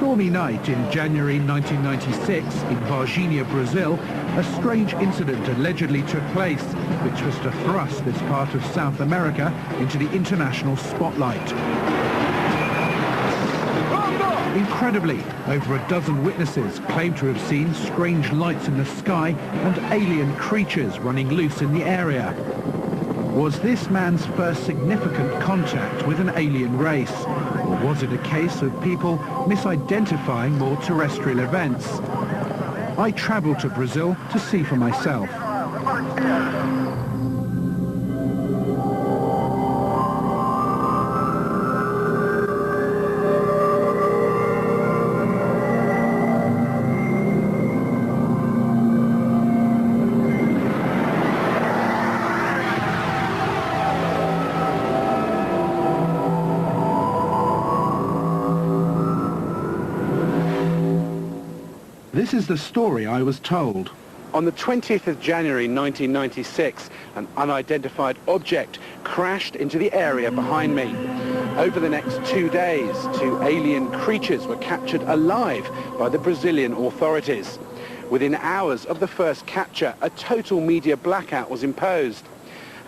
stormy night in January 1996 in Varginha, Brazil, a strange incident allegedly took place, which was to thrust this part of South America into the international spotlight. Incredibly, over a dozen witnesses claim to have seen strange lights in the sky and alien creatures running loose in the area. Was this man's first significant contact with an alien race? Or was it a case of people misidentifying more terrestrial events? I travelled to Brazil to see for myself. This is the story I was told. On the 20th of January 1996, an unidentified object crashed into the area behind me. Over the next 2 days, 2 alien creatures were captured alive by the Brazilian authorities. Within hours of the first capture, a total media blackout was imposed.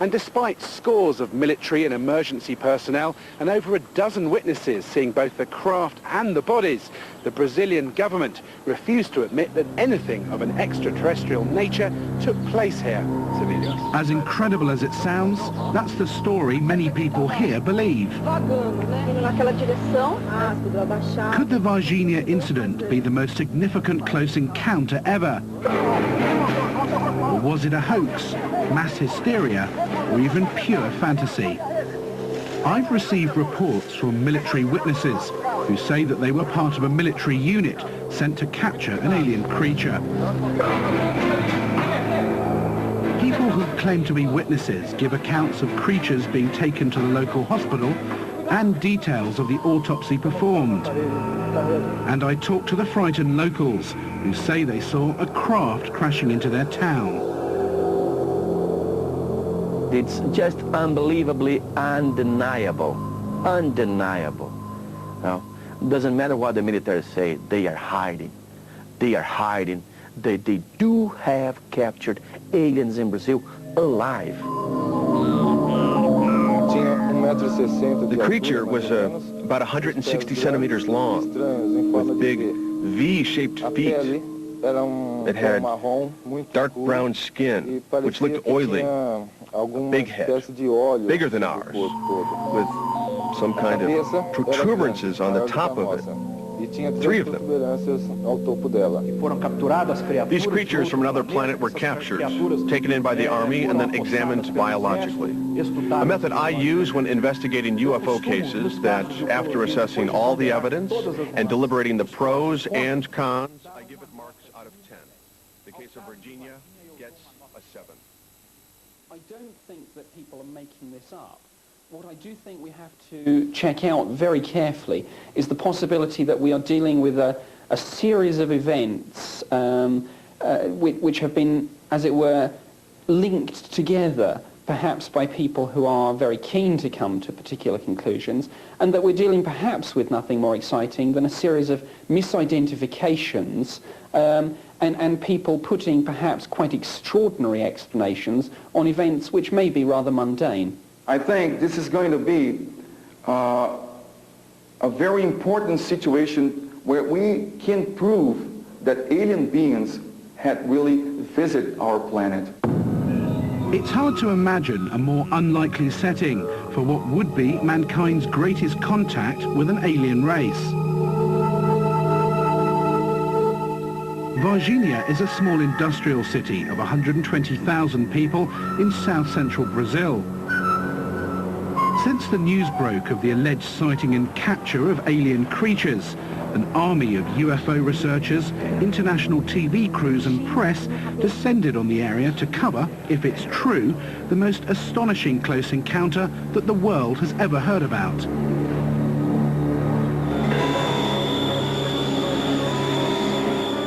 And despite scores of military and emergency personnel and over a dozen witnesses seeing both the craft and the bodies, the Brazilian government refused to admit that anything of an extraterrestrial nature took place here. As incredible as it sounds, that's the story many people here believe. Could the Varginha incident be the most significant close encounter ever? Or was it a hoax, mass hysteria, or even pure fantasy? I've received reports from military witnesses who say that they were part of a military unit sent to capture an alien creature. People who claim to be witnesses give accounts of creatures being taken to the local hospital and details of the autopsy performed. And I talked to the frightened locals who say they saw a craft crashing into their town. It's just unbelievably undeniable. Undeniable. Now, doesn't matter what the military say, they are hiding. They are hiding. They do have captured aliens in Brazil alive. The creature was about 160 centimeters long, with big V-shaped feet. It had dark brown skin, which looked oily, a big head, bigger than ours, with some kind of protuberances on the top of it. 3 of them. These creatures from another planet were captured, taken in by the Army, and then examined biologically. A method I use when investigating UFO cases that, after assessing all the evidence and deliberating the pros and cons, I give it marks out of 10. The case of Varginha gets a 7. I don't think that people are making this up. What I do think we have to check out very carefully is the possibility that we are dealing with a series of events which have been, as it were, linked together, perhaps by people who are very keen to come to particular conclusions, and that we're dealing perhaps with nothing more exciting than a series of misidentifications and people putting perhaps quite extraordinary explanations on events which may be rather mundane. I think this is going to be a very important situation where we can prove that alien beings had really visited our planet. It's hard to imagine a more unlikely setting for what would be mankind's greatest contact with an alien race. Varginha is a small industrial city of 120,000 people in south-central Brazil. Since the news broke of the alleged sighting and capture of alien creatures, an army of UFO researchers, international TV crews and press descended on the area to cover, if it's true, the most astonishing close encounter that the world has ever heard about.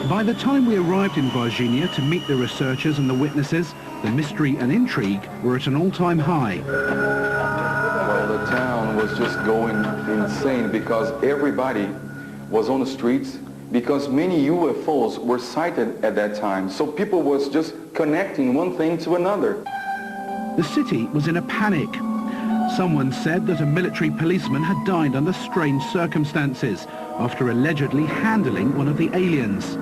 By the time we arrived in Varginha to meet the researchers and the witnesses, the mystery and intrigue were at an all-time high. Well, the town was just going insane because everybody was on the streets because many UFOs were sighted at that time. So people was just connecting one thing to another. The city was in a panic. Someone said that a military policeman had died under strange circumstances after allegedly handling one of the aliens.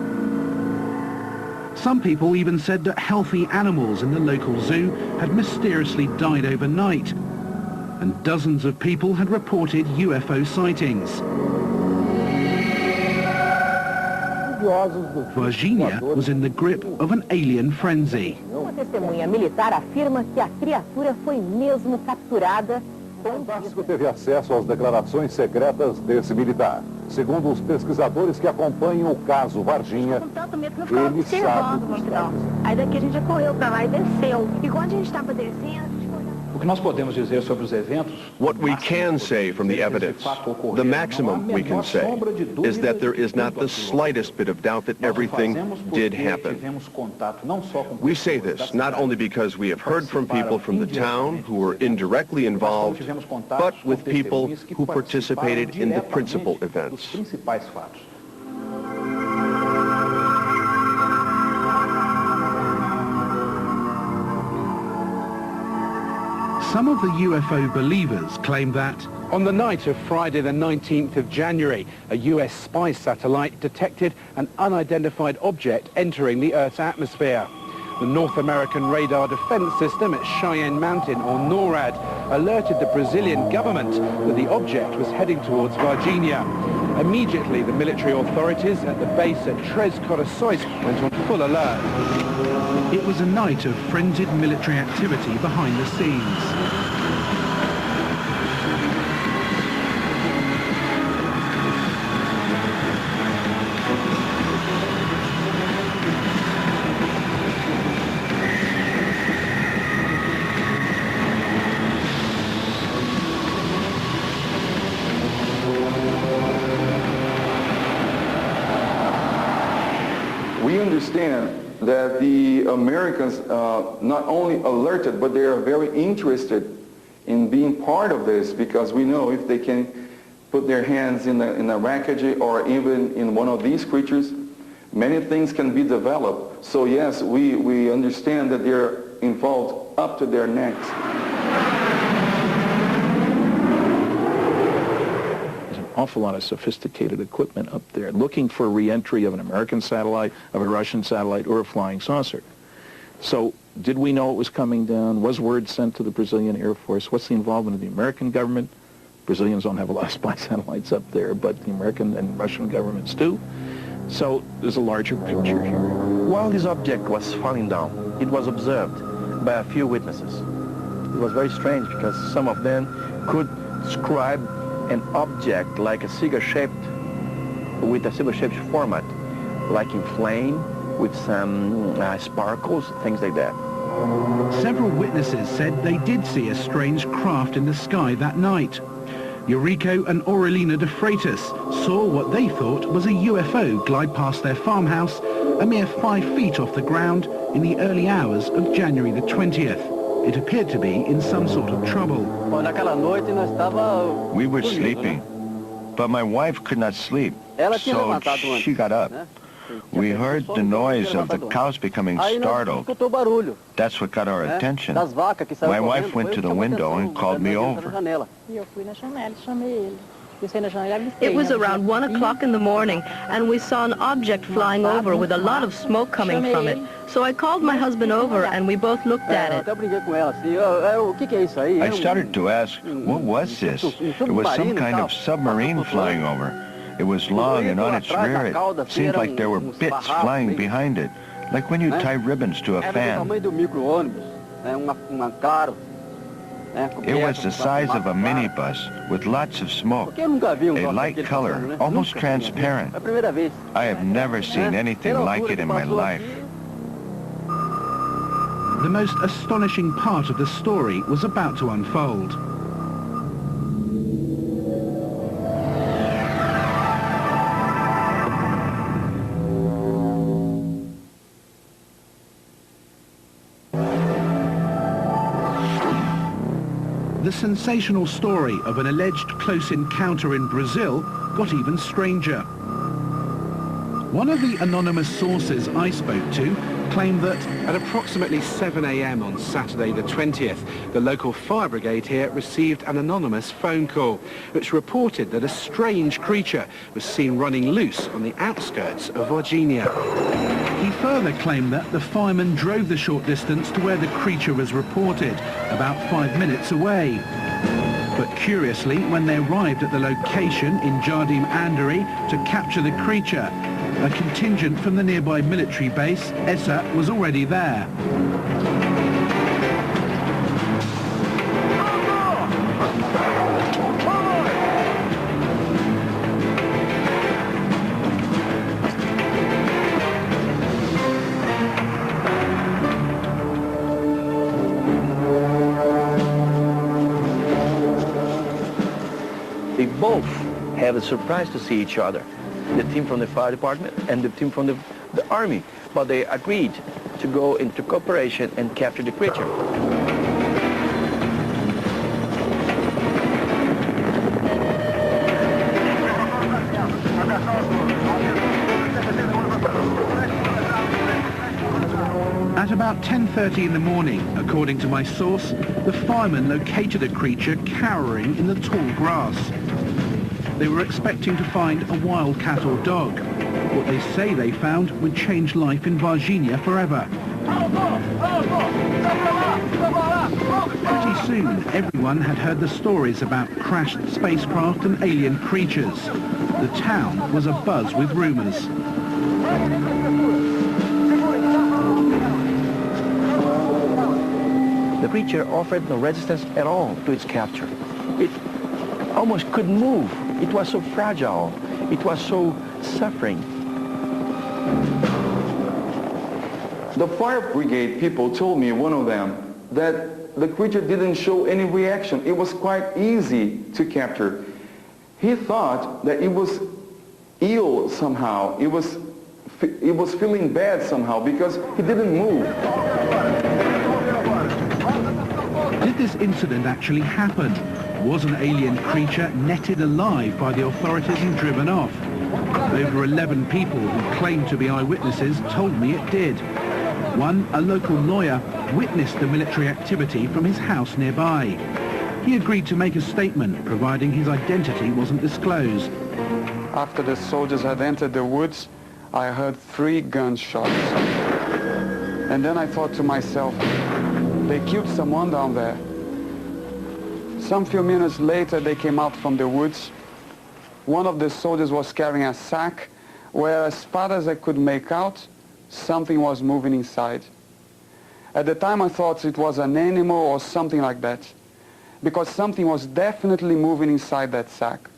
Some people even said that healthy animals in the local zoo had mysteriously died overnight, and dozens of people had reported UFO sightings. Varginha was in the grip of an alien frenzy. Uma testemunha militar afirma que a criatura foi mesmo capturada. O Fantástico teve acesso às declarações secretas desse militar. Segundo os pesquisadores que acompanham o caso Varginha, ele sabe dos detalhes. Aí daqui a gente já correu para lá e desceu. E quando a gente estava descendo... O que nós podemos dizer sobre os eventos? What we can say from the evidence, the maximum we can say, is that there is not the slightest bit of doubt that everything did happen. We say this not only because we have heard from people from the town who were indirectly involved, but with people who participated in the principal events. Some of the UFO believers claim that on the night of Friday the 19th of January, a US spy satellite detected an unidentified object entering the Earth's atmosphere. The North American Radar Defense System at Cheyenne Mountain, or NORAD, alerted the Brazilian government that the object was heading towards Varginha. Immediately, the military authorities at the base at Três Corações went on full alert. It was a night of frenzied military activity behind the scenes. We understand that the Americans not only alerted, but they are very interested in being part of this, because we know if they can put their hands in a wreckage or even in one of these creatures, many things can be developed. So yes, we understand that they're involved up to their necks. Awful lot of sophisticated equipment up there, looking for re-entry of an American satellite, of a Russian satellite, or a flying saucer. So did we know it was coming down? Was word sent to the Brazilian Air Force? What's the involvement of the American government? Brazilians don't have a lot of spy satellites up there, but the American and Russian governments do. So there's a larger picture here. While this object was falling down, it was observed by a few witnesses. It was very strange because some of them could describe an object like a cigar-shaped, with a cigar-shaped format, like in flame, with some sparkles, things like that. Several witnesses said they did see a strange craft in the sky that night. Eurico and Aurelina de Freitas saw what they thought was a UFO glide past their farmhouse a mere 5 feet off the ground in the early hours of January the 20th. It appeared to be in some sort of trouble. We were sleeping, but my wife could not sleep, so she got up. We heard the noise of the cows becoming startled. That's what got our attention. My wife went to the window and called me over. It was around 1 o'clock in the morning, and we saw an object flying over with a lot of smoke coming from it. So I called my husband over, and we both looked at it. I started to ask, what was this? It was some kind of submarine flying over. It was long, and on its rear it seemed like there were bits flying behind it, like when you tie ribbons to a fan. It was the size of a minibus with lots of smoke, a light color, almost transparent. I have never seen anything like it in my life. The most astonishing part of the story was about to unfold. The sensational story of an alleged close encounter in Brazil got even stranger. One of the anonymous sources I spoke to claimed that at approximately 7 a.m. on Saturday the 20th, the local fire brigade here received an anonymous phone call which reported that a strange creature was seen running loose on the outskirts of Varginha. He further claimed that the firemen drove the short distance to where the creature was reported, about 5 minutes away. But curiously, when they arrived at the location in Jardim Andari to capture the creature, a contingent from the nearby military base, ESA, was already there. They both have a surprise to see each other. The team from the fire department and the team from the army, but they agreed to go into cooperation and capture the creature. At about 10:30 in the morning, according to my source, the firemen located a creature cowering in the tall grass. They were expecting to find a wild cat or dog. What they say they found would change life in Varginha forever. Pretty soon, everyone had heard the stories about crashed spacecraft and alien creatures. The town was abuzz with rumors. The creature offered no resistance at all to its capture. It almost couldn't move. It was so fragile. It was so suffering. The fire brigade people told me, one of them, that the creature didn't show any reaction. It was quite easy to capture. He thought that it was ill somehow. It was feeling bad somehow because he didn't move. Did this incident actually happen? Was an alien creature netted alive by the authorities and driven off? Over 11 people who claimed to be eyewitnesses told me it did. One, a local lawyer, witnessed the military activity from his house nearby. He agreed to make a statement, providing his identity wasn't disclosed. After the soldiers had entered the woods, I heard 3 gunshots. And then I thought to myself, they killed someone down there. Some few minutes later, they came out from the woods. One of the soldiers was carrying a sack where, as far as I could make out, something was moving inside. At the time, I thought it was an animal or something like that, because something was definitely moving inside that sack.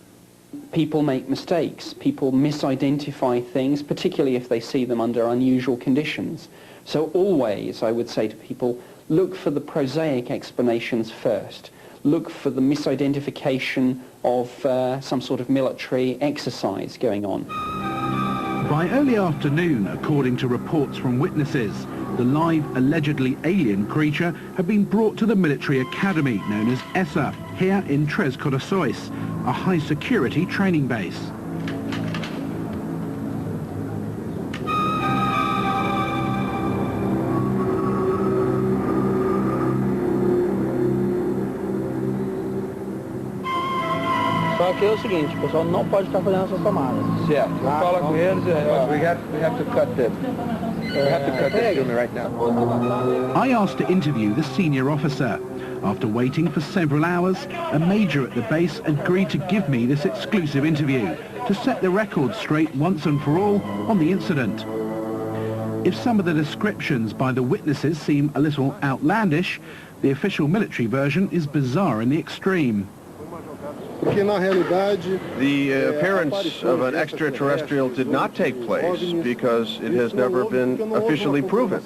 People make mistakes. People misidentify things, particularly if they see them under unusual conditions. So always, I would say to people, look for the prosaic explanations first. Look for the misidentification of some sort of military exercise going on. By early afternoon, according to reports from witnesses, the live, allegedly alien creature had been brought to the military academy known as ESA, here in Três Corações, a high-security training base. Só que é o seguinte, o pessoal não pode estar fazendo essas tomadas. Certo. Fala com eles. We have to cut this film right now. I asked to interview the senior officer. After waiting for several hours, a major at the base agreed to give me this exclusive interview to set the record straight once and for all on the incident. If some of the descriptions by the witnesses seem a little outlandish, the official military version is bizarre in the extreme. The appearance of an extraterrestrial did not take place because it has never been officially proven.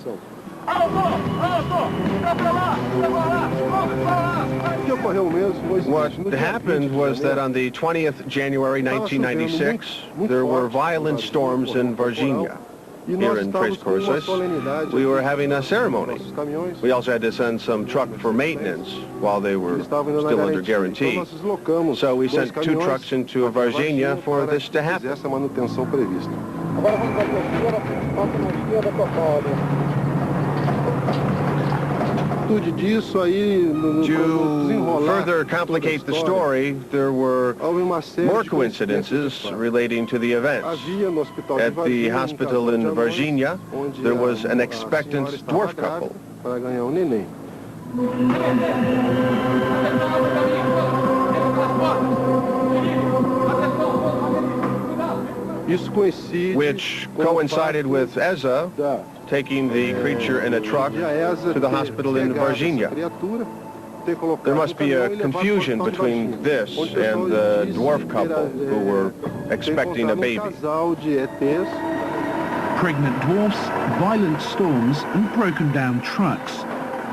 What happened was that on the 20th January 1996, there were violent storms in Varginha. Here in Três Corações, we were having a ceremony. We also had to send some truck for maintenance while they were still under guarantee. So we sent 2 trucks into Varginha for this to happen. To further complicate the story, there were more coincidences relating to the events. At the hospital in Varginha, there was an expectant dwarf couple. Which coincided with Eza taking the creature in a truck to the hospital in Varginha. There must be a confusion between this and the dwarf couple who were expecting a baby. Pregnant dwarfs, violent storms and broken down trucks.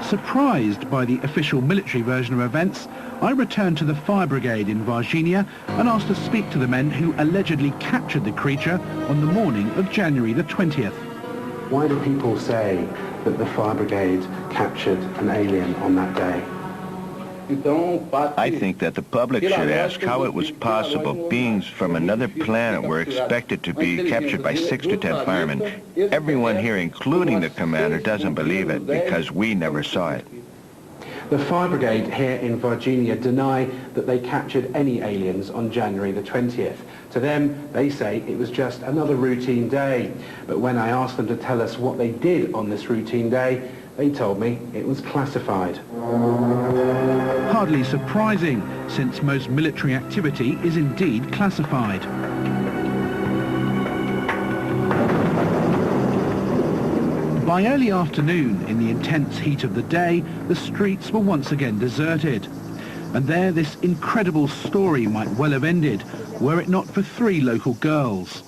Surprised by the official military version of events, I returned to the fire brigade in Varginha and asked to speak to the men who allegedly captured the creature on the morning of January the 20th. Why do people say that the fire brigade captured an alien on that day? I think that the public should ask how it was possible beings from another planet were expected to be captured by 6 to 10 firemen. Everyone here, including the commander, doesn't believe it because we never saw it. The fire brigade here in Varginha deny that they captured any aliens on January the 20th. To them, they say it was just another routine day. But when I asked them to tell us what they did on this routine day, they told me it was classified. Hardly surprising, since most military activity is indeed classified. By early afternoon, in the intense heat of the day, the streets were once again deserted. And there this incredible story might well have ended, were it not for 3 local girls.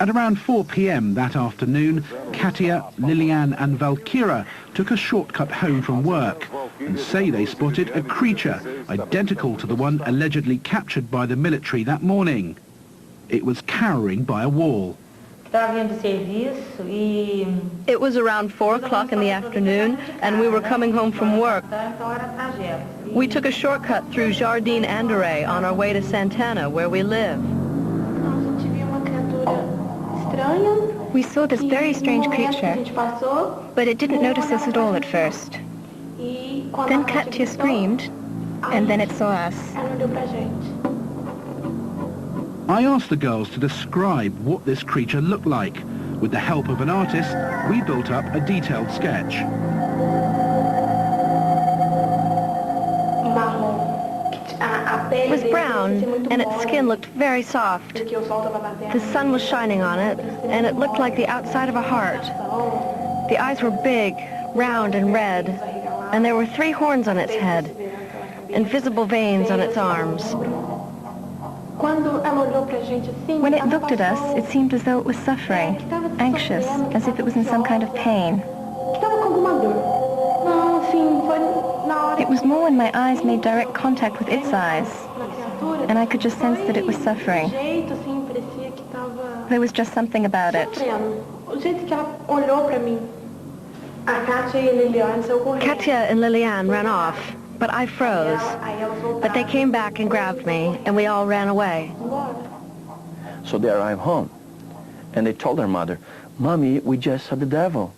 At around 4 p.m. that afternoon, Katia, Liliane and Valkyra took a shortcut home from work and say they spotted a creature identical to the one allegedly captured by the military that morning. It was cowering by a wall. It was around 4 o'clock in the afternoon, and we were coming home from work. We took a shortcut through Jardim Andoré on our way to Santana, where we live. We saw this very strange creature, but it didn't notice us at all at first. Then Katia screamed, and then it saw us. I asked the girls to describe what this creature looked like. With the help of an artist, we built up a detailed sketch. It was brown, and its skin looked very soft. The sun was shining on it, and it looked like the outside of a heart. The eyes were big, round and red, and there were 3 horns on its head, and visible veins on its arms. When it looked at us, it seemed as though it was suffering, anxious, as if it was in some kind of pain. It was more when my eyes made direct contact with its eyes, and I could just sense that it was suffering. There was just something about it. Katia and Liliane ran off, but I froze. But they came back and grabbed me, and we all ran away. So they arrived home, and they told their mother, "Mommy, we just saw the devil."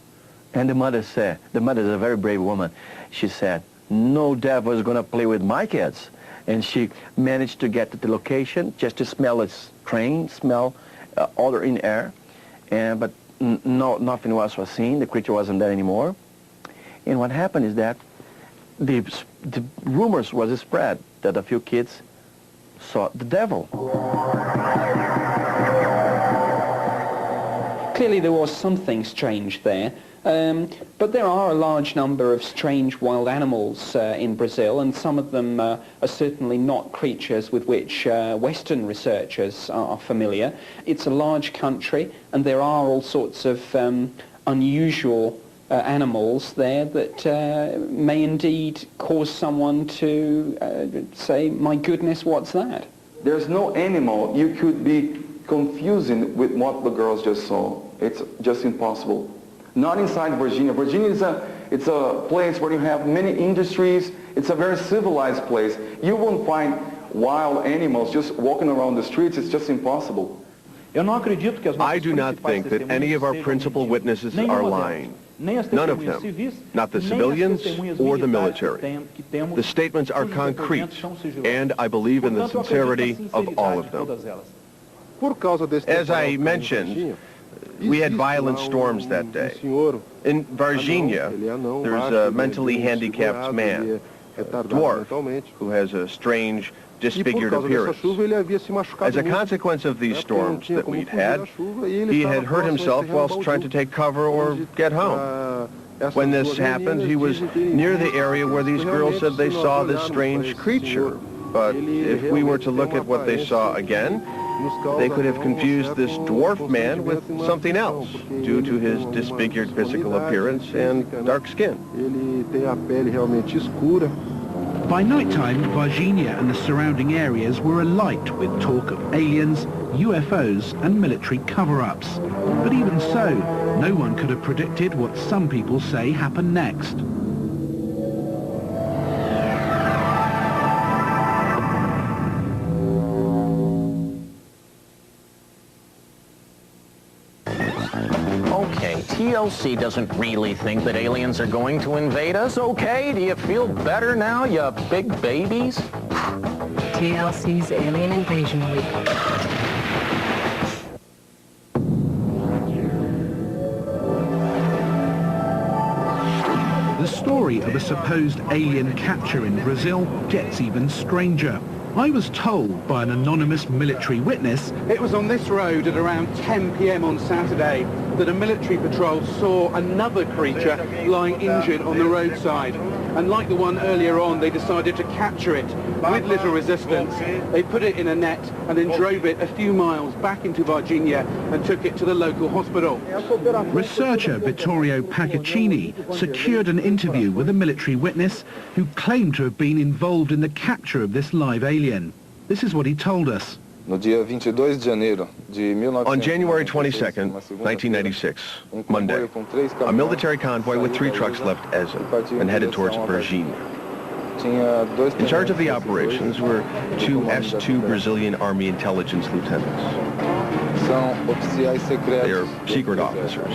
And the mother said, the mother is a very brave woman, she said, "No devil is going to play with my kids." And she managed to get to the location just to smell its train, smell odor in air, but nothing was seen. The creature wasn't there anymore. And what happened is that the rumors was spread that a few kids saw the devil. Clearly there was something strange there, but there are a large number of strange wild animals in Brazil, and some of them are certainly not creatures with which Western researchers are familiar. It's a large country, and there are all sorts of unusual animals there that may indeed cause someone to say, "My goodness, what's that?" There's no animal you could be confusing with what the girls just saw. It's just impossible. Not inside Varginha. Varginha is a place where you have many industries. It's a very civilized place. You won't find wild animals just walking around the streets. It's just impossible. I do not think that any of our principal witnesses are lying. None of them. Not the civilians or the military. The statements are concrete, and I believe in the sincerity of all of them. As I mentioned, we had violent storms that day. In Varginha, there's a mentally handicapped man, a dwarf, who has a strange, disfigured appearance. As a consequence of these storms that we'd had, he had hurt himself whilst trying to take cover or get home. When this happened, he was near the area where these girls said they saw this strange creature. But if we were to look at what they saw again, they could have confused this dwarf man with something else due to his disfigured physical appearance and dark skin. By nighttime, Varginha and the surrounding areas were alight with talk of aliens, UFOs and military cover-ups. But even so, no one could have predicted what some people say happened next. Okay, TLC doesn't really think that aliens are going to invade us, okay? Do you feel better now, you big babies? TLC's Alien Invasion Week. The story of a supposed alien capture in Brazil gets even stranger. I was told by an anonymous military witness it was on this road at around 10 p.m. on Saturday that a military patrol saw another creature lying injured on the roadside. And like the one earlier on, they decided to capture it with little resistance. They put it in a net and then drove it a few miles back into Varginha and took it to the local hospital. Researcher Vittorio Paccaccini secured an interview with a military witness who claimed to have been involved in the capture of this live alien. This is what he told us. On January 22nd, 1996, Monday, a military convoy with 3 trucks left Eza and headed towards Varginha. In charge of the operations were 2 S-2 Brazilian Army intelligence lieutenants. They are secret officers.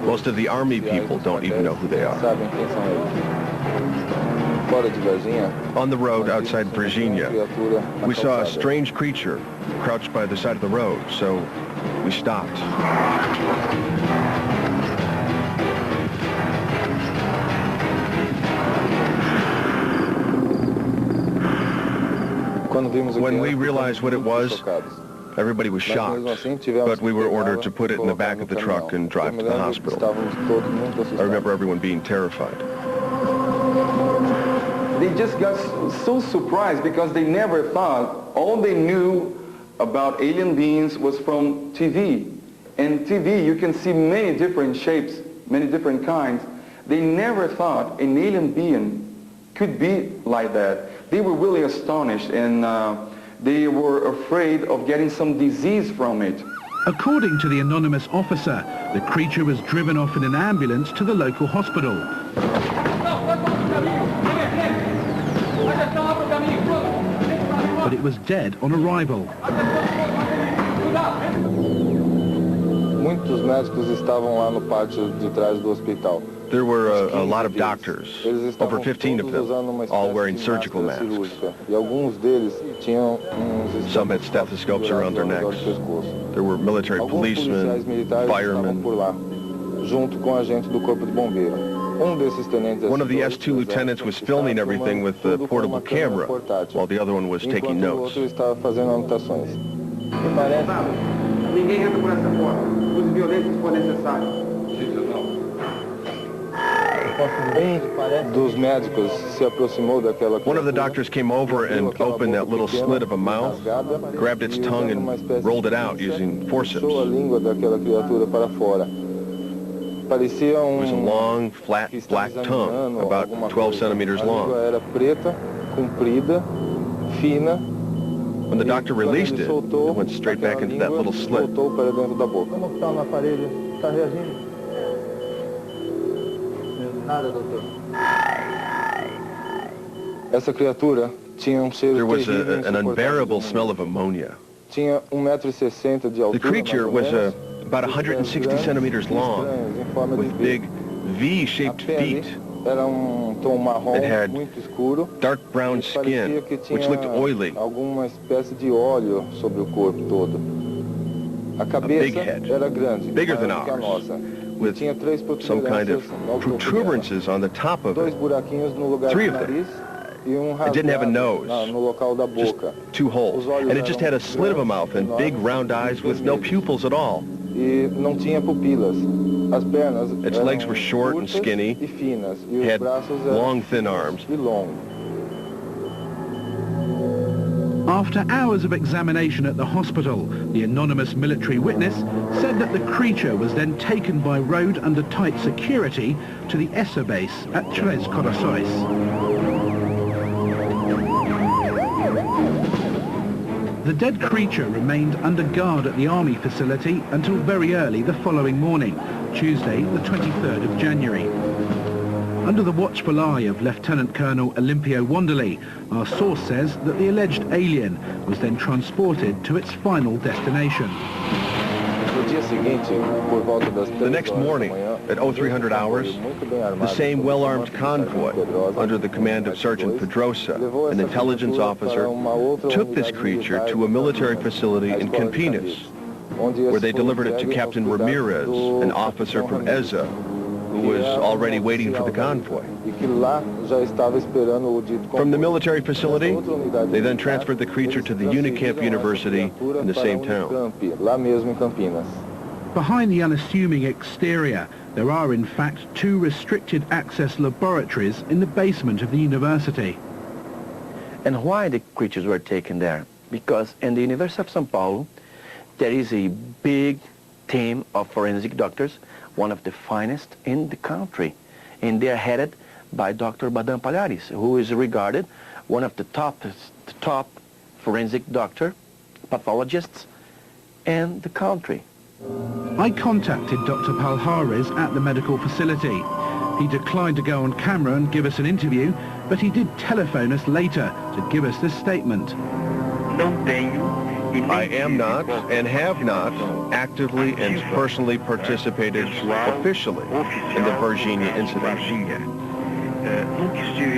Most of the Army people don't even know who they are. On the road outside Varginha, we saw a strange creature crouched by the side of the road, so we stopped. When we realized what it was, everybody was shocked, but we were ordered to put it in the back of the truck and drive to the hospital. I remember everyone being terrified. They just got so surprised because they never thought all they knew about alien beings was from TV. And TV, you can see many different shapes, many different kinds. They never thought an alien being could be like that. They were really astonished, and they were afraid of getting some disease from it. According to the anonymous officer, the creature was driven off in an ambulance to the local hospital. But it was dead on arrival. There were a lot of doctors, over 15 of them, all wearing surgical masks. Some had stethoscopes around their necks. There were military policemen, firemen. One of the S-2 lieutenants was filming everything with the portable camera, while the other one was taking notes. One of the doctors came over and opened that little slit of a mouth, grabbed its tongue and rolled it out using forceps. It was a long, flat, black tongue, about 12 centimeters long. When the doctor released it, it went straight back into that little slit. There was an unbearable smell of ammonia. The creature was about 160 centimeters long, with big V-shaped feet. It had dark brown skin, which looked oily. A big head, bigger than ours, with some kind of protuberances on the top of it. 3 of them. It didn't have a nose, just 2 holes. And it just had a slit of a mouth and big round eyes with no pupils at all. Its legs were short and skinny, had long, thin arms. After hours of examination at the hospital, the anonymous military witness said that the creature was then taken by road under tight security to the ESA base at Tres Corações. The dead creature remained under guard at the army facility until very early the following morning, Tuesday the 23rd of January. Under the watchful eye of Lieutenant Colonel Olimpio Wanderley, our source says that the alleged alien was then transported to its final destination. The next morning, at 0300 hours, the same well-armed convoy, under the command of Sergeant Pedrosa, an intelligence officer, took this creature to a military facility in Campinas, where they delivered it to Captain Ramirez, an officer from ESA, who was already waiting for the convoy. From the military facility, they then transferred the creature to the Unicamp University in the same town. Behind the unassuming exterior, there are in fact 2 restricted access laboratories in the basement of the university. And why the creatures were taken there? Because in the University of São Paulo, there is a big team of forensic doctors, one of the finest in the country. And they are headed by Dr. Badam Palhares, who is regarded one of the top forensic pathologists in the country. I contacted Dr. Palhares at the medical facility. He declined to go on camera and give us an interview, but he did telephone us later to give us this statement. I am not and have not actively and personally participated officially in the Varginha incident.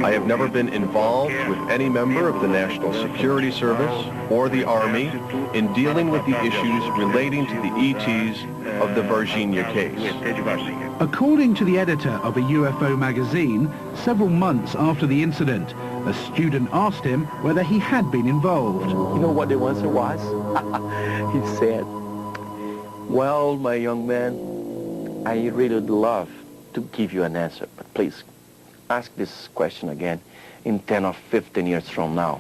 I have never been involved with any member of the National Security Service or the Army in dealing with the issues relating to the ETs of the Varginha case. According to the editor of a UFO magazine, several months after the incident, a student asked him whether he had been involved. You know what the answer was? He said, well, my young man, I really would love to give you an answer, but please ask this question again in 10 or 15 years from now.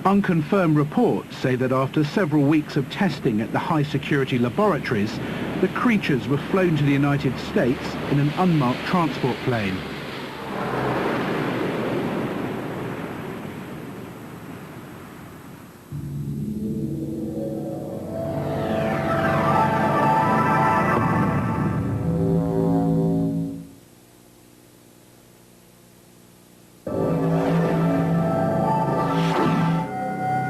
Unconfirmed reports say that after several weeks of testing at the high-security laboratories, the creatures were flown to the United States in an unmarked transport plane.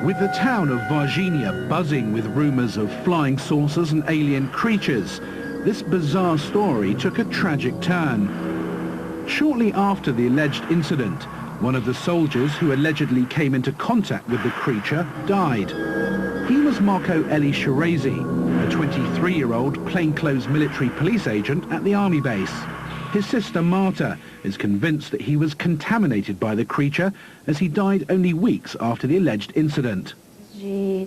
With the town of Varginha buzzing with rumors of flying saucers and alien creatures, this bizarre story took a tragic turn. Shortly after the alleged incident, one of the soldiers who allegedly came into contact with the creature died. He was Marco Eli Shirazi, a 23-year-old plainclothes military police agent at the army base. His sister Marta is convinced that he was contaminated by the creature as he died only weeks after the alleged incident. He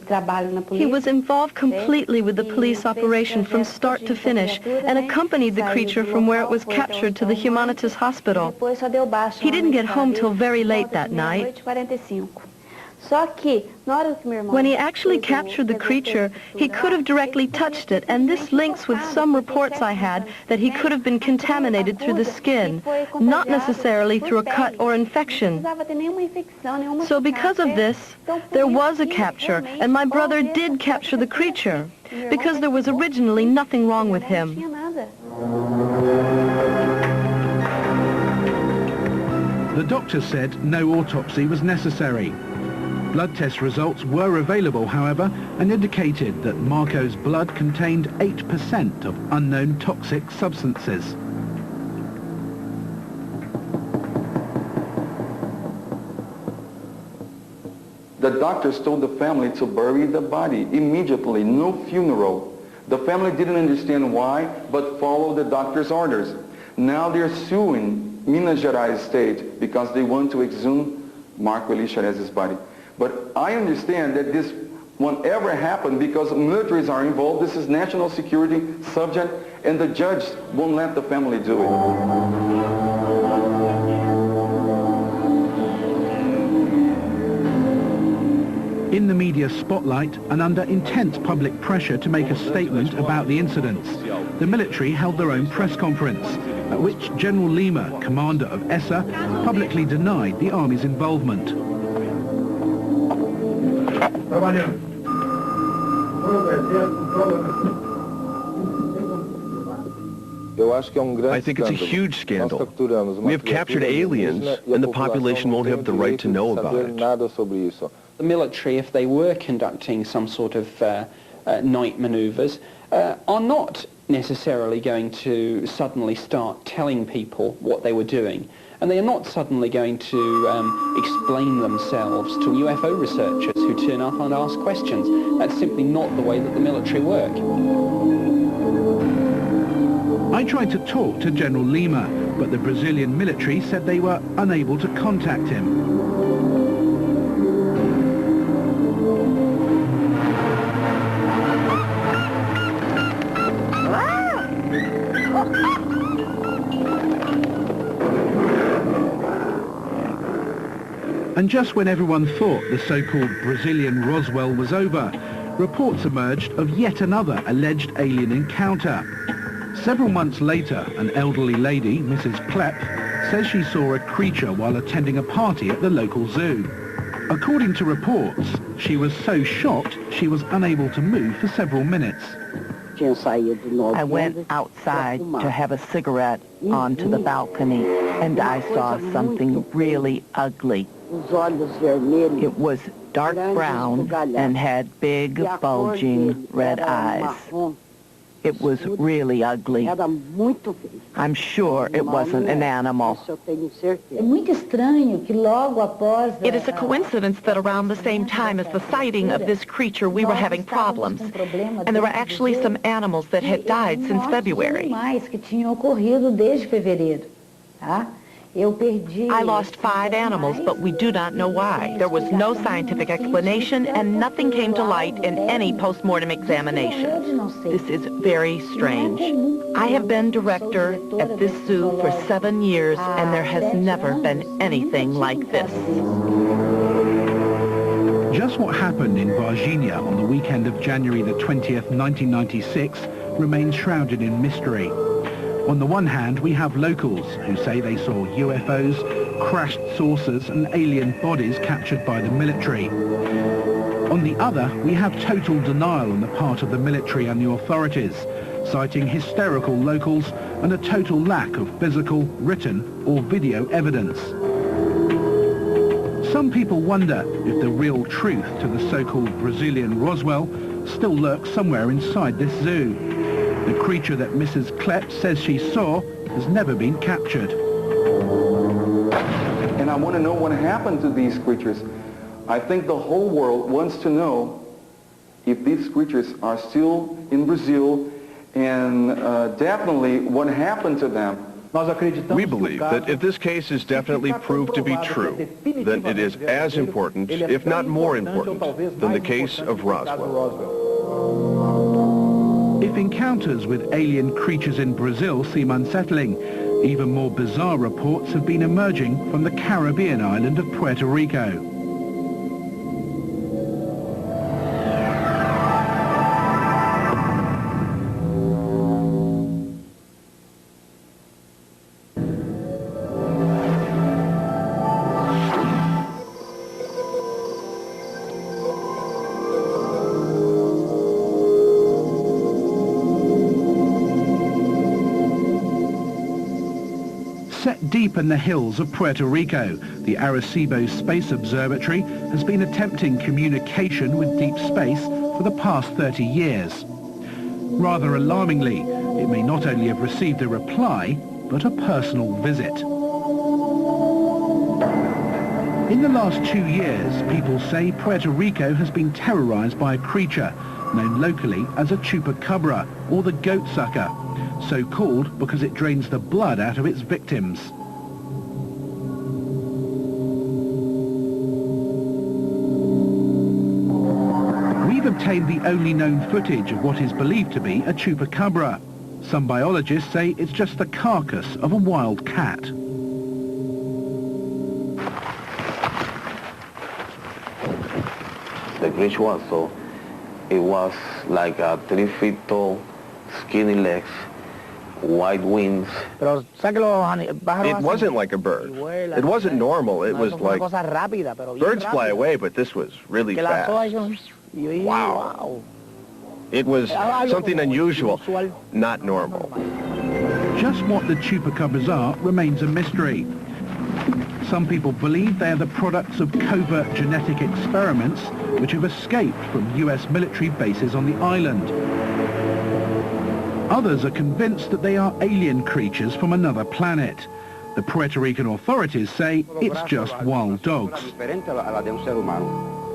was involved completely with the police operation from start to finish and accompanied the creature from where it was captured to the Humanitas hospital. He didn't get home till very late that night. When he actually captured the creature, he could have directly touched it, and this links with some reports I had that he could have been contaminated through the skin, not necessarily through a cut or infection. So because of this, there was a capture, and my brother did capture the creature, because there was originally nothing wrong with him. The doctor said no autopsy was necessary. Blood test results were available, however, and indicated that Marco's blood contained 8% of unknown toxic substances. The doctors told the family to bury the body immediately, no funeral. The family didn't understand why, but followed the doctor's orders. Now they're suing Minas Gerais state because they want to exhume Marco Eli Charez's body. But I understand that this won't ever happen because militaries are involved. This is national security subject, and the judge won't let the family do it. In the media spotlight and under intense public pressure to make a statement about the incidents, the military held their own press conference, at which General Lima, commander of ESA, publicly denied the Army's involvement. I think it's a huge scandal. We have captured aliens, and the population won't have the right to know about it. The military, if they were conducting some sort of night maneuvers, are not necessarily going to suddenly start telling people what they were doing. And they are not suddenly going to explain themselves to UFO researchers who turn up and ask questions. That's simply not the way that the military work. I tried to talk to General Lima, but the Brazilian military said they were unable to contact him. And just when everyone thought the so-called Brazilian Roswell was over, reports emerged of yet another alleged alien encounter. Several months later, an elderly lady, Mrs. Klepp, says she saw a creature while attending a party at the local zoo. According to reports, she was so shocked she was unable to move for several minutes. I went outside to have a cigarette onto the balcony, and I saw something really ugly. It was dark brown and had big, bulging red eyes. It was really ugly. I'm sure it wasn't an animal. It is a coincidence that around the same time as the sighting of this creature, we were having problems. And there were actually some animals that had died since February. I lost 5 animals, but we do not know why. There was no scientific explanation, and nothing came to light in any post-mortem examination. This is very strange. I have been director at this zoo for 7 years, and there has never been anything like this. Just what happened in Varginha on the weekend of January the 20th, 1996, remains shrouded in mystery. On the one hand, we have locals who say they saw UFOs, crashed saucers and alien bodies captured by the military. On the other, we have total denial on the part of the military and the authorities, citing hysterical locals and a total lack of physical, written or video evidence. Some people wonder if the real truth to the so-called Brazilian Roswell still lurks somewhere inside this zoo. The creature that Mrs. Klepp says she saw has never been captured. And I want to know what happened to these creatures. I think the whole world wants to know if these creatures are still in Brazil and definitely what happened to them. We believe that if this case is definitely proved to be true, then it is as important, if not more important, than the case of Roswell. If encounters with alien creatures in Brazil seem unsettling, even more bizarre reports have been emerging from the Caribbean island of Puerto Rico. Set deep Deep in the hills of Puerto Rico, the Arecibo Space Observatory has been attempting communication with deep space for the past 30 years. Rather alarmingly, it may not only have received a reply, but a personal visit. In the last 2 years, people say Puerto Rico has been terrorized by a creature known locally as a chupacabra, or the goat sucker, so called because it drains the blood out of its victims. We've obtained the only known footage of what is believed to be a chupacabra. Some biologists say it's just the carcass of a wild cat. The creature was so, it was like a 3 feet tall, skinny legs, white wings. It wasn't like a bird. It wasn't normal. It was like birds fly away, but this was really fast. Wow. It was something unusual, not normal. Just what the chupacabras are remains a mystery. Some people believe they are the products of covert genetic experiments which have escaped from US military bases on the island. Others are convinced that they are alien creatures from another planet. The Puerto Rican authorities say it's just wild dogs.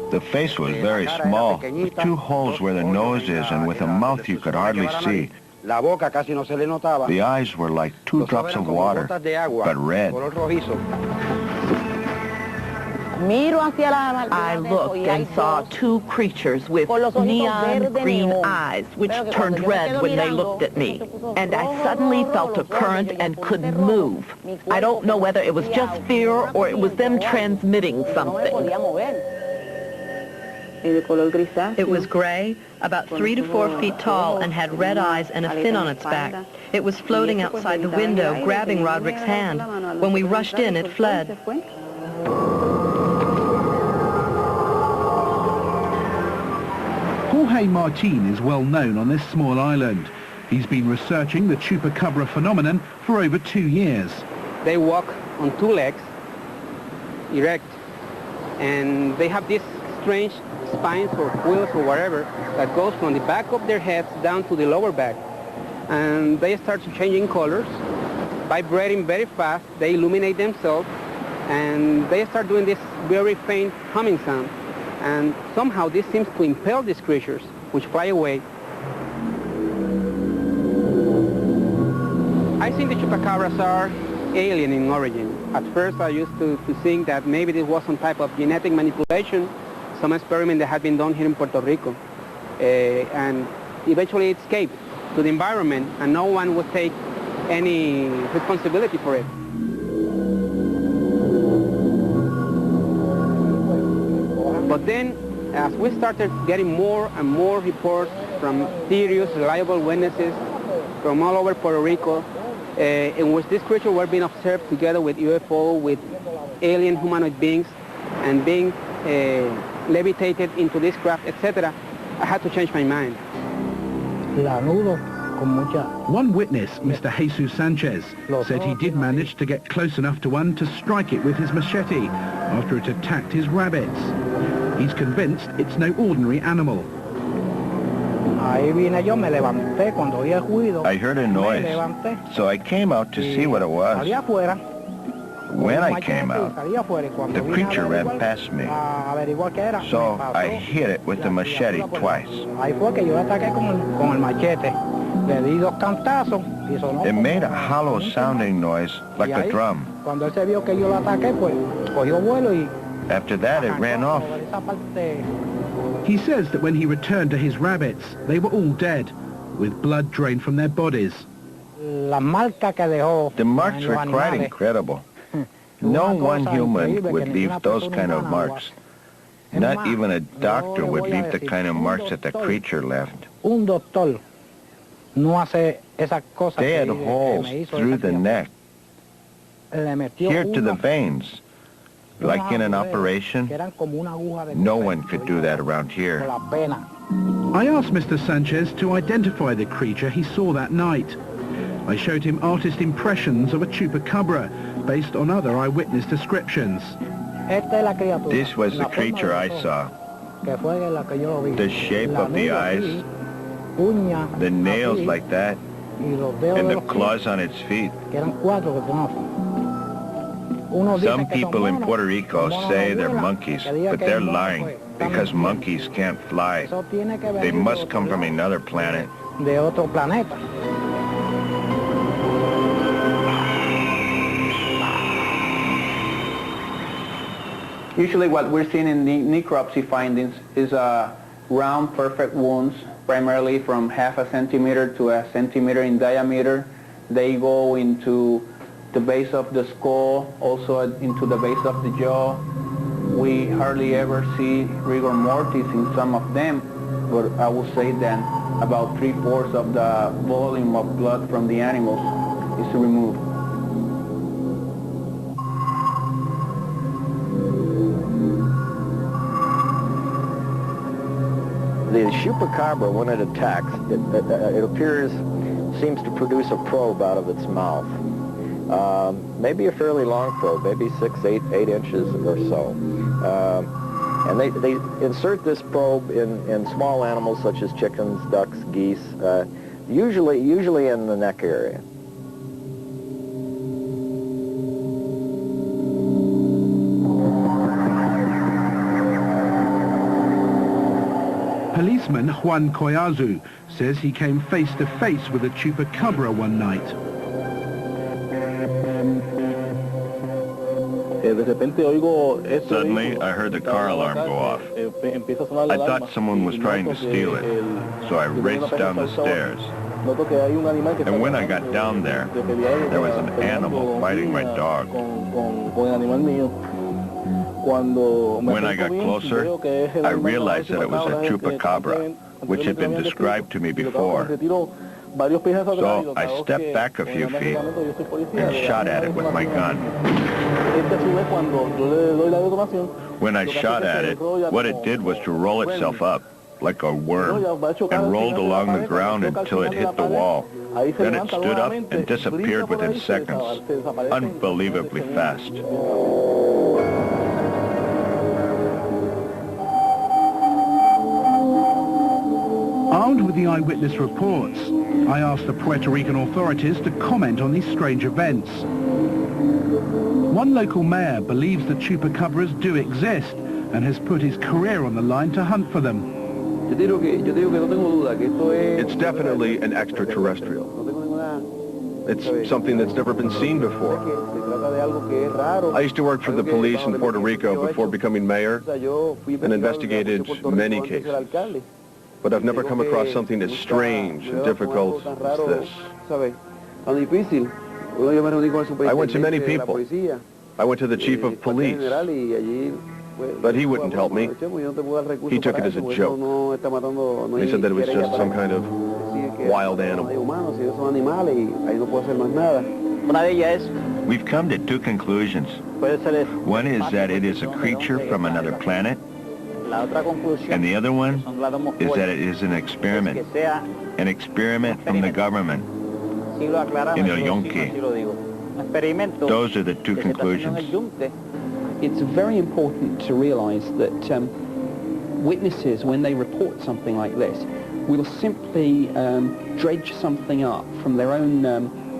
The face was very small, with 2 holes where the nose is and with a mouth you could hardly see. The eyes were like 2 drops of water, but red. I looked and saw 2 creatures with neon green eyes, which turned red when they looked at me. And I suddenly felt a current and could move. I don't know whether it was just fear or it was them transmitting something. It was gray, about 3 to 4 feet tall, and had red eyes and a fin on its back. It was floating outside the window, grabbing Roderick's hand. When we rushed in, it fled. Jorge Martin is well known on this small island. He's been researching the chupacabra phenomenon for over 2 years. They walk on 2 legs, erect, and they have these strange spines or quills or whatever that goes from the back of their heads down to the lower back. And they start changing colors, vibrating very fast. They illuminate themselves, and they start doing this very faint humming sound. And somehow this seems to impel these creatures, which fly away. I think the chupacabras are alien in origin. At first I used to think that maybe this was some type of genetic manipulation, some experiment that had been done here in Puerto Rico. And eventually it escaped to the environment, and no one would take any responsibility for it. But then, as we started getting more and more reports from serious, reliable witnesses from all over Puerto Rico, in which these creatures were being observed together with UFO, with alien humanoid beings, and being levitated into this craft, etc., I had to change my mind. One witness, Mr. Jesus Sanchez, said he did manage to get close enough to one to strike it with his machete after it attacked his rabbits. He's convinced it's no ordinary animal. I heard a noise, so I came out to see what it was. When I came out, the creature ran past me, so I hit it with the machete twice. It made a hollow-sounding noise like a drum. After that, it ran off. He says that when he returned to his rabbits, they were all dead, with blood drained from their bodies. The marks were quite incredible. No one human would leave those kind of marks. Not even a doctor would leave the kind of marks that the creature left. They had holes through the neck, here to the veins. Like in an operation, no one could do that around here. I asked Mr. Sanchez to identify the creature he saw that night. I showed him artist impressions of a chupacabra, based on other eyewitness descriptions. This was the creature I saw. The shape of the eyes, the nails like that, and the claws on its feet. Some people in Puerto Rico say they're monkeys, but they're lying because monkeys can't fly. They must come from another planet. Usually what we're seeing in the necropsy findings is round, perfect wounds, primarily from half a centimeter to a centimeter in diameter. They go into the base of the skull, also into the base of the jaw. We hardly ever see rigor mortis in some of them, but I will say that about 3/4 of the volume of blood from the animals is removed. The chupacabra, when it attacks, it seems to produce a probe out of its mouth. Maybe a fairly long probe, maybe 6, 8 inches or so. And they insert this probe in small animals such as chickens, ducks, geese, usually in the neck area. Policeman Juan Collazo says he came face to face with a chupacabra one night. Suddenly, I heard the car alarm go off. I thought someone was trying to steal it, so I raced down the stairs. And when I got down there was an animal fighting my dog. When I got closer, I realized that it was a chupacabra, which had been described to me before. So I stepped back a few feet and shot at it with my gun. When I shot at it, what it did was to roll itself up like a worm and rolled along the ground until it hit the wall. Then it stood up and disappeared within seconds, unbelievably fast. Armed with the eyewitness reports, I asked the Puerto Rican authorities to comment on these strange events. One local mayor believes that chupacabras do exist and has put his career on the line to hunt for them. It's definitely an extraterrestrial. It's something that's never been seen before. I used to work for the police in Puerto Rico before becoming mayor and investigated many cases. But I've never come across something as strange and difficult as this. I went to many people. I went to the chief of police, but he wouldn't help me. He took it as a joke. He said that it was just some kind of wild animal. We've come to two conclusions. One is that it is a creature from another planet, and the other one is that it is an experiment from the government in El Yonki. Those are the two conclusions. It's very important to realize that witnesses, when they report something like this, will simply dredge something up from their own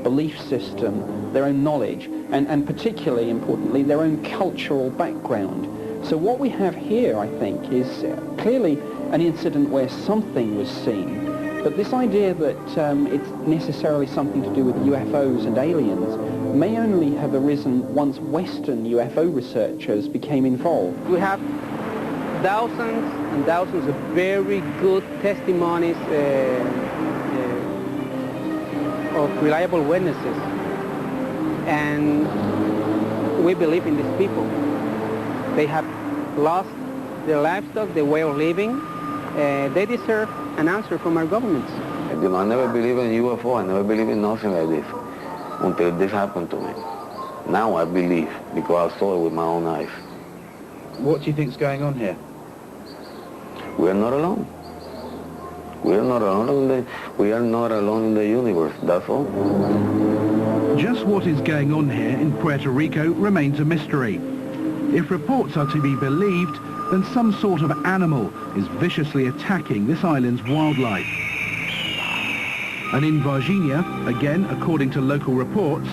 belief system, their own knowledge, and particularly importantly, their own cultural background. So what we have here, I think, is clearly an incident where something was seen. But this idea that it's necessarily something to do with UFOs and aliens may only have arisen once Western UFO researchers became involved. We have thousands and thousands of very good testimonies of reliable witnesses. And we believe in these people. They have lost their livestock, their way of living. They deserve an answer from our governments. You know, I never believed in UFO. I never believed in nothing like this until this happened to me. Now I believe because I saw it with my own eyes. What do you think is going on here? We are not alone. We are not alone. We are not alone in the universe. That's all. Just what is going on here in Puerto Rico remains a mystery. If reports are to be believed, then some sort of animal is viciously attacking this island's wildlife. And in Varginha, again according to local reports,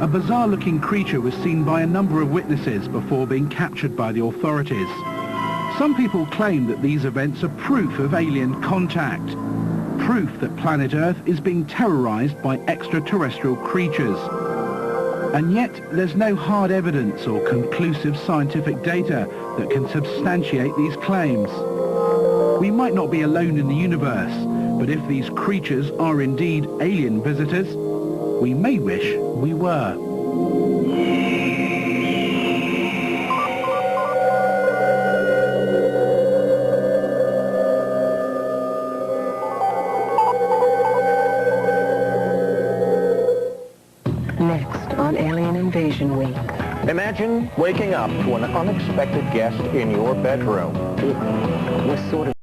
a bizarre-looking creature was seen by a number of witnesses before being captured by the authorities. Some people claim that these events are proof of alien contact, proof that planet Earth is being terrorized by extraterrestrial creatures. And yet, there's no hard evidence or conclusive scientific data that can substantiate these claims. We might not be alone in the universe, but if these creatures are indeed alien visitors, we may wish we were. Next on Alien Invasion Week. Imagine waking up to an unexpected guest in your bedroom. It was sort of